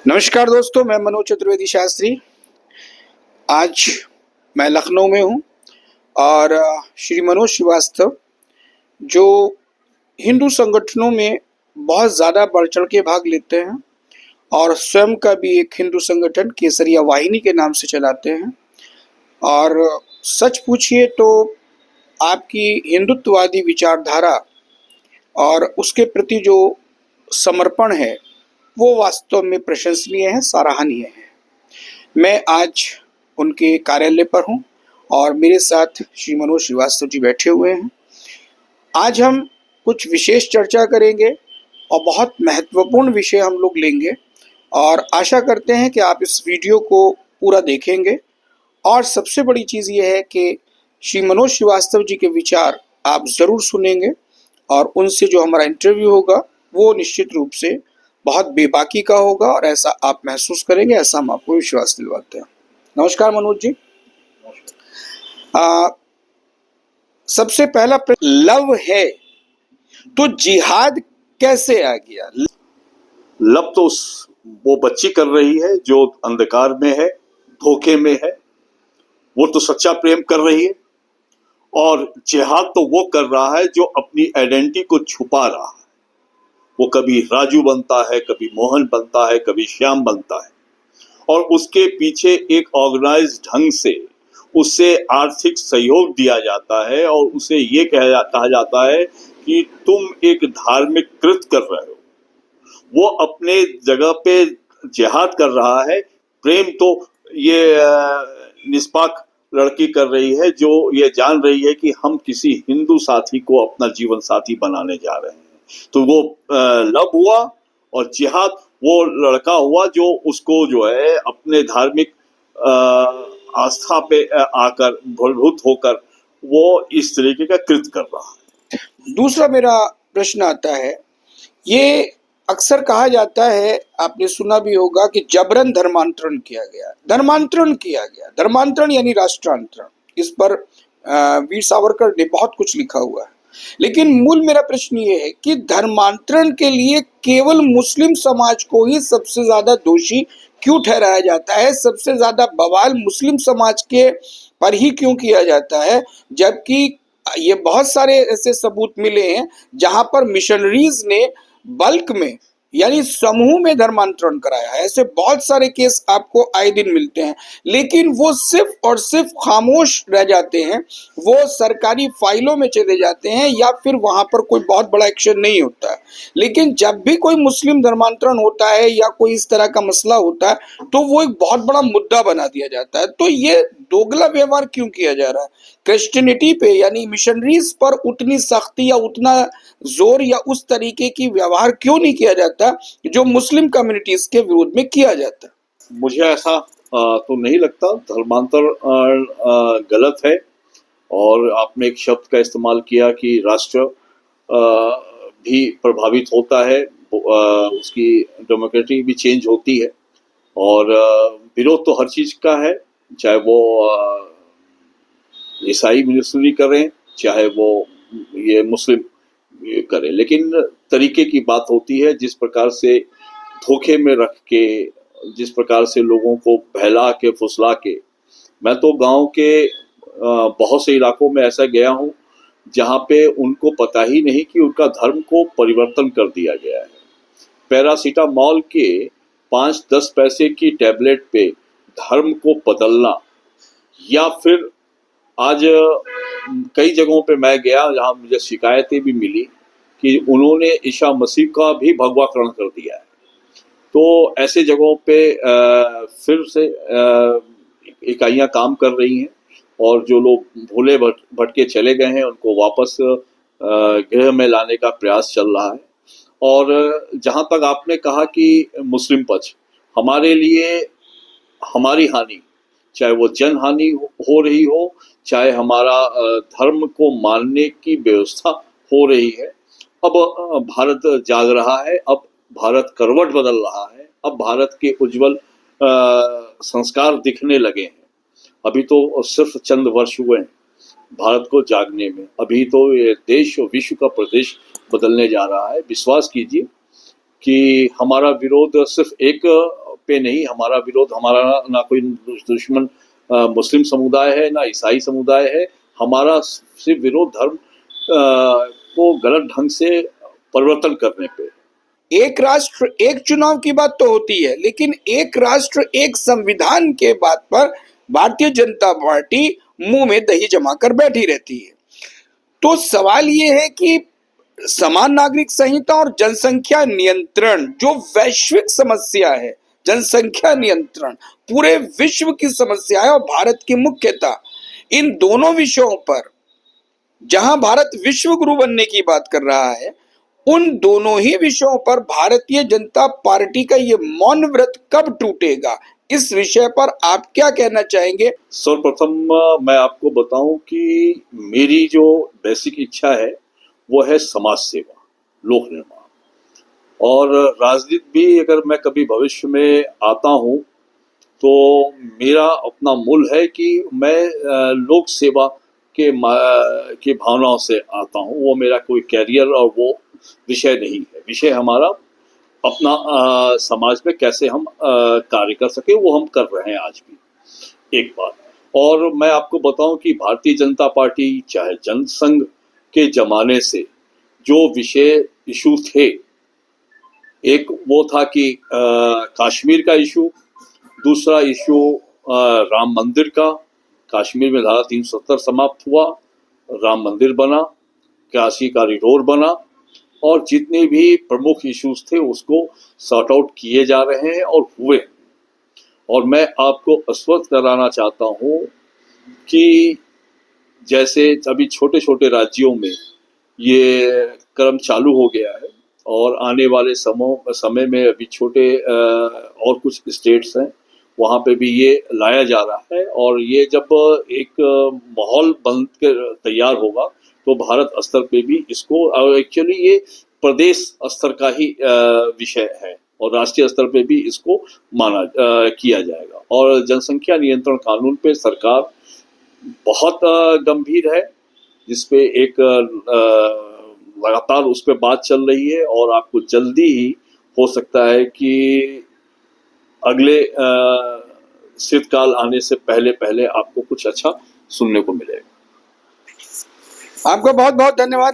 नमस्कार दोस्तों, मैं मनोज चतुर्वेदी शास्त्री। आज मैं लखनऊ में हूँ और श्री मनोज श्रीवास्तव जो हिंदू संगठनों में बहुत ज़्यादा बढ़ चढ़ के भाग लेते हैं और स्वयं का भी एक हिंदू संगठन केसरिया वाहिनी के नाम से चलाते हैं। और सच पूछिए तो आपकी हिंदुत्ववादी विचारधारा और उसके प्रति जो समर्पण है वो वास्तव में प्रशंसनीय है, सराहनीय है। मैं आज उनके कार्यालय पर हूँ और मेरे साथ श्री मनोज श्रीवास्तव जी बैठे हुए हैं। आज हम कुछ विशेष चर्चा करेंगे और बहुत महत्वपूर्ण विषय हम लोग लेंगे और आशा करते हैं कि आप इस वीडियो को पूरा देखेंगे। और सबसे बड़ी चीज़ ये है कि श्री मनोज श्रीवास्तव जी के विचार आप ज़रूर सुनेंगे और उनसे जो हमारा इंटरव्यू होगा वो निश्चित रूप से बहुत बेबाकी का होगा और ऐसा आप महसूस करेंगे, ऐसा हम आपको विश्वास दिलवाते हैं। नमस्कार मनोज जी। सबसे पहला लव है तो जिहाद कैसे आ गया? लव तो वो बच्ची कर रही है जो अंधकार में है, धोखे में है। वो तो सच्चा प्रेम कर रही है। और जिहाद तो वो कर रहा है जो अपनी आइडेंटिटी को छुपा रहा है। वो कभी राजू बनता है, कभी मोहन बनता है, कभी श्याम बनता है और उसके पीछे एक ऑर्गेनाइज ढंग से उसे आर्थिक सहयोग दिया जाता है और उसे ये कहा जाता है कि तुम एक धार्मिक कृत्य कर रहे हो। वो अपने जगह पे जिहाद कर रहा है। प्रेम तो ये निष्पाक लड़की कर रही है जो ये जान रही है कि हम किसी हिंदू साथी को अपना जीवन साथी बनाने जा रहे हैं। तो वो लव हुआ और जिहाद वो लड़का हुआ जो उसको जो है अपने धार्मिक आस्था पे आकर भूलभूत होकर वो इस तरीके का कृत्य कर रहा है। दूसरा मेरा प्रश्न आता है, ये अक्सर कहा जाता है, आपने सुना भी होगा कि जबरन धर्मांतरण किया गया। धर्मांतरण यानी राष्ट्रांतरण। इस पर वीर सावरकर ने बहुत कुछ लिखा हुआ है। लेकिन मूल मेरा प्रश्न ये है कि धर्मांतरण के लिए केवल मुस्लिम समाज को ही सबसे ज्यादा दोषी क्यों ठहराया जाता है? सबसे ज्यादा बवाल मुस्लिम समाज के पर ही क्यों किया जाता है, जबकि ये बहुत सारे ऐसे सबूत मिले हैं जहां पर मिशनरीज ने बल्क में यानी समूह में धर्मांतरण कराया है। ऐसे बहुत सारे केस आपको आए दिन मिलते हैं, लेकिन वो सिर्फ और सिर्फ खामोश रह जाते हैं, वो सरकारी फाइलों में चले जाते हैं या फिर वहां पर कोई बहुत बड़ा एक्शन नहीं होता है। लेकिन जब भी कोई मुस्लिम धर्मांतरण होता है या कोई इस तरह का मसला होता है तो वो एक बहुत बड़ा मुद्दा बना दिया जाता है। तो ये दोगला व्यवहार क्यों किया जा रहा है? क्रिश्चियनिटी पे यानी मिशनरीज पर उतनी सख्ती या उतना जोर या उस तरीके की व्यवहार क्यों नहीं किया जाता जो मुस्लिम कम्युनिटीज के विरोध में किया जाता? मुझे ऐसा तो नहीं लगता। धर्मांतर गलत है। और आपने एक शब्द का इस्तेमाल किया कि राष्ट्र भी प्रभावित होता है, उसकी डेमोक्रेसी भी चेंज होती है। और विरोध तो हर चीज का है, चाहे वो ईसाई मिशनरी करें चाहे वो ये मुस्लिम करें। लेकिन तरीके की बात होती है, जिस प्रकार से धोखे में रख के, जिस प्रकार से लोगों को बहला के फुसला के। मैं तो गांव के बहुत से इलाकों में ऐसा गया हूं जहां पे उनको पता ही नहीं कि उनका धर्म को परिवर्तन कर दिया गया है। पैरासीटामॉल के 5-10 पैसे की टैबलेट पे धर्म को बदलना, या फिर आज कई जगहों पे मैं गया जहां मुझे शिकायतें भी मिली कि उन्होंने ईसा मसीह का भी भगवाकरण कर दिया है। तो ऐसे जगहों पे फिर से इकाइयां काम कर रही हैं और जो लोग भूले भटके चले गए हैं उनको वापस गृह में लाने का प्रयास चल रहा है। और जहां तक आपने कहा कि मुस्लिम पक्ष, हमारे लिए हमारी हानि, चाहे वो जन हानि हो रही हो, चाहे हमारा धर्म को मानने की व्यवस्था हो रही है। अब भारत जाग रहा है, अब भारत करवट बदल रहा है, अब भारत के उज्जवल संस्कार दिखने लगे हैं। अभी तो सिर्फ चंद वर्ष हुए हैं भारत को जागने में। अभी तो ये देश और विश्व का प्रदेश बदलने जा रहा है। विश्वास कीजिए कि हमारा विरोध सिर्फ एक पे नहीं, हमारा विरोध, हमारा ना कोई दुश्मन मुस्लिम समुदाय है, ना ईसाई समुदाय है। हमारा सिर्फ विरोध धर्म को गलत ढंग से परिवर्तन करने पे। एक राष्ट्र एक चुनाव की बात तो होती है, लेकिन एक राष्ट्र एक संविधान के बात पर भारतीय जनता पार्टी मुंह में दही जमा कर बैठी रहती है। तो सवाल ये है कि समान नागरिक संहिता और जनसंख्या नियंत्रण जो वैश्विक समस्या है, जनसंख्या नियंत्रण पूरे विश्व की समस्या है और भारत की मुख्यता इन दोनों विषयों पर, जहां भारत विश्व गुरु बनने की बात कर रहा है, उन दोनों ही विषयों पर भारतीय जनता पार्टी का ये मौन व्रत कब टूटेगा, इस विषय पर आप क्या कहना चाहेंगे? सर्वप्रथम मैं आपको बताऊं कि मेरी जो बेसिक इच्छा है वो है समाज सेवा, लोक निर्माण और राजनीति भी। अगर मैं कभी भविष्य में आता हूं तो मेरा अपना मूल है कि मैं लोक सेवा के भावनाओं से आता हूं। वो मेरा कोई कैरियर और वो विषय नहीं है। विषय हमारा अपना समाज में कैसे हम कार्य कर सके, वो हम कर रहे हैं आज भी, एक बात। और मैं आपको बताऊं कि भारतीय जनता पार्टी चाहे जनसंघ के जमाने से जो विषय इशू थे, एक वो था कि कश्मीर का इशू, दूसरा इशू राम मंदिर का। कश्मीर में धारा 370 समाप्त हुआ, राम मंदिर बना, काशी कॉरिडोर बना और जितने भी प्रमुख इश्यूज थे उसको सॉर्ट आउट किए जा रहे हैं और हुए। और मैं आपको आश्वस्त कराना चाहता हूं कि जैसे अभी छोटे छोटे राज्यों में ये क्रम चालू हो गया है और आने वाले समय में अभी छोटे और कुछ स्टेट्स हैं, वहाँ पे भी ये लाया जा रहा है। और ये जब एक माहौल बन कर तैयार होगा तो भारत स्तर पे भी इसको, एक्चुअली ये प्रदेश स्तर का ही विषय है और राष्ट्रीय स्तर पे भी इसको माना किया जाएगा। और जनसंख्या नियंत्रण कानून पे सरकार बहुत गंभीर है, जिसपे एक लगातार उस पर बात चल रही है और आपको जल्दी ही हो सकता है कि अगले शीतकाल आने से पहले पहले आपको कुछ अच्छा सुनने को मिलेगा। आपका बहुत बहुत धन्यवाद।